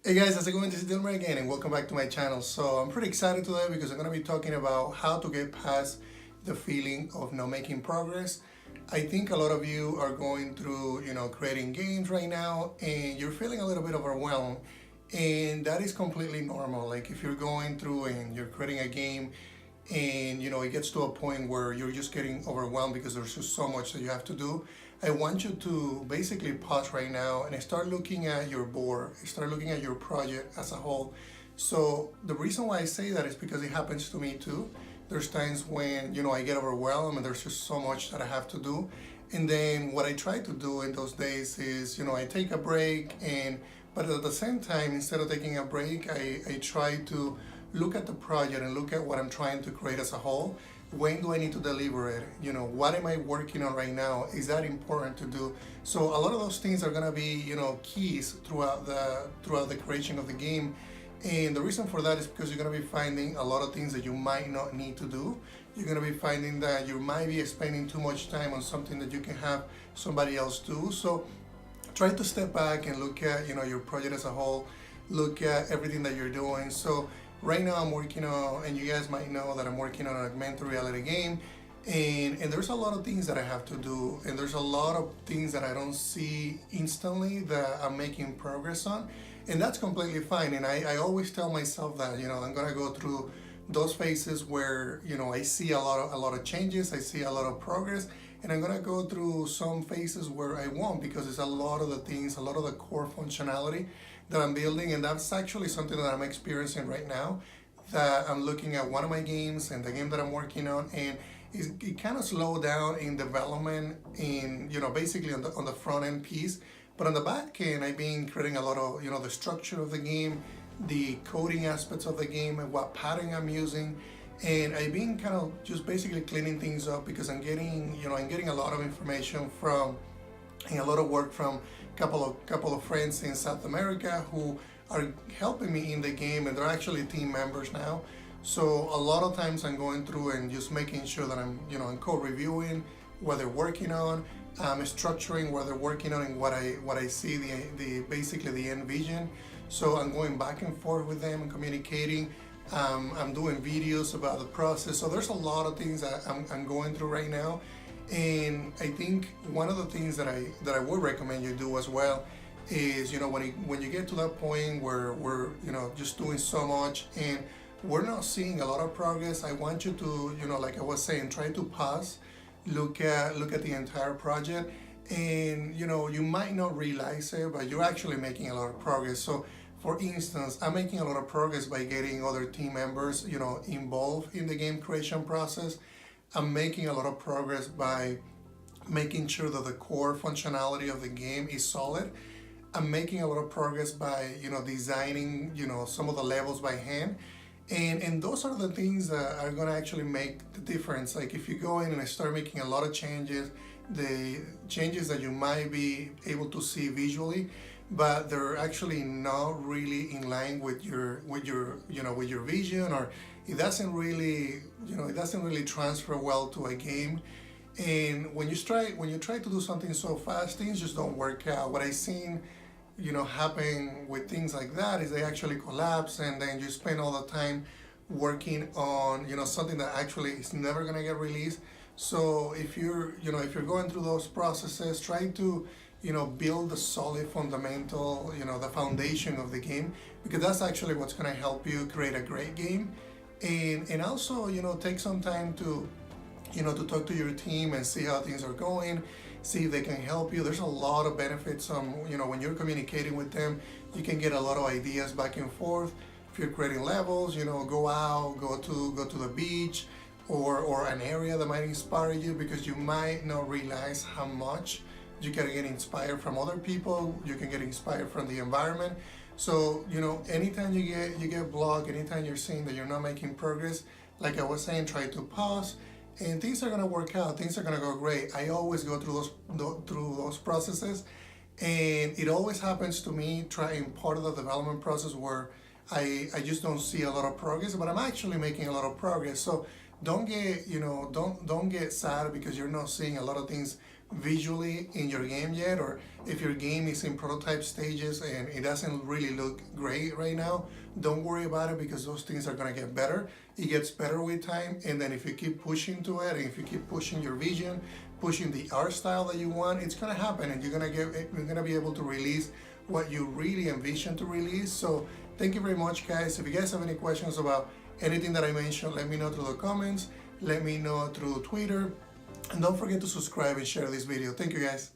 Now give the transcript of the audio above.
Hey guys, how's it going? This is Dilmer again, and welcome back to my channel. So I'm pretty excited today because I'm going to be talking about how to get past the feeling of not making progress. I think a lot of you are going through, creating games right now, and you're feeling a little bit overwhelmed, and that is completely normal. Like if you're going through and you're creating a game, and it gets to a point where you're just getting overwhelmed because there's just so much that you have to do. I want you to basically pause right now and start looking at your board, start looking at your project as a whole. So the reason why I say that is because it happens to me too. There's times when I get overwhelmed and there's just so much that I have to do. And then what I try to do in those days is I take a break, and but at the same time, instead of taking a break, I try to look at the project and look at what I'm trying to create as a whole. When do I need to deliver it? What am I working on right now? Is that important to do? So a lot of those things are gonna be, keys throughout the creation of the game. And the reason for that is because you're gonna be finding a lot of things that you might not need to do. You're gonna be finding that you might be spending too much time on something that you can have somebody else do. So try to step back and look at your project as a whole, look at everything that you're doing. So right now I'm working on, and you guys might know that I'm working on an augmented reality game, and there's a lot of things that I have to do, and there's a lot of things that I don't see instantly that I'm making progress on, and that's completely fine. And I always tell myself that I'm gonna go through those phases where I see a lot of changes, I see a lot of progress, and I'm gonna go through some phases where I won't, because it's a lot of the things, a lot of the core functionality that I'm building, and that's actually something that I'm experiencing right now. That I'm looking at one of my games and the game that I'm working on, and it kind of slowed down in development, in basically on the front end piece, but on the back end I've been creating a lot of the structure of the game, the coding aspects of the game, and what pattern I'm using. And I've been kind of just basically cleaning things up because I'm getting a lot of information from, and a lot of work from couple of friends in South America who are helping me in the game, and they're actually team members now. So a lot of times I'm going through and just making sure that I'm code reviewing what they're working on, structuring what they're working on, and what I see the basically the end vision. So I'm going back and forth with them and communicating. I'm doing videos about the process. So there's a lot of things that I'm going through right now. And I think one of the things that I would recommend you do as well is when you get to that point where we're just doing so much and we're not seeing a lot of progress, I want you to like I was saying, try to pause, look at the entire project, and you might not realize it, but you're actually making a lot of progress. So for instance, I'm making a lot of progress by getting other team members involved in the game creation process. I'm making a lot of progress by making sure that the core functionality of the game is solid. I'm making a lot of progress by designing some of the levels by hand, and those are the things that are going to actually make the difference. Like if you go in and start making a lot of changes, the changes that you might be able to see visually, but they're actually not really in line with your vision, or it doesn't really transfer well to a game. And when you try to do something so fast, things just don't work out. What I've seen happen with things like that is they actually collapse, and then you spend all the time working on something that actually is never going to get released. So if you're going through those processes, try to build the solid fundamental, the foundation of the game, because that's actually what's going to help you create a great game. And also take some time to talk to your team and see how things are going, see if they can help you. There's a lot of benefits when you're communicating with them. You can get a lot of ideas back and forth. If you're creating levels, go out, go to the beach, or an area that might inspire you, because you might not realize how much you can get inspired from other people. You can get inspired from the environment. So anytime you get blocked, anytime you're seeing that you're not making progress, like I was saying, try to pause, and things are gonna work out. Things are gonna go great. I always go through those processes, and it always happens to me trying part of the development process where I just don't see a lot of progress, but I'm actually making a lot of progress. So don't get sad because you're not seeing a lot of things visually in your game yet, or if your game is in prototype stages and it doesn't really look great right now, don't worry about it, because those things are gonna get better. It gets better with time, and then if you keep pushing to it, and if you keep pushing your vision, pushing the art style that you want, it's gonna happen, and you're gonna be able to release what you really envision to release. So thank you very much, guys. If you guys have any questions about anything that I mentioned, let me know through the comments, let me know through Twitter, and don't forget to subscribe and share this video. Thank you, guys.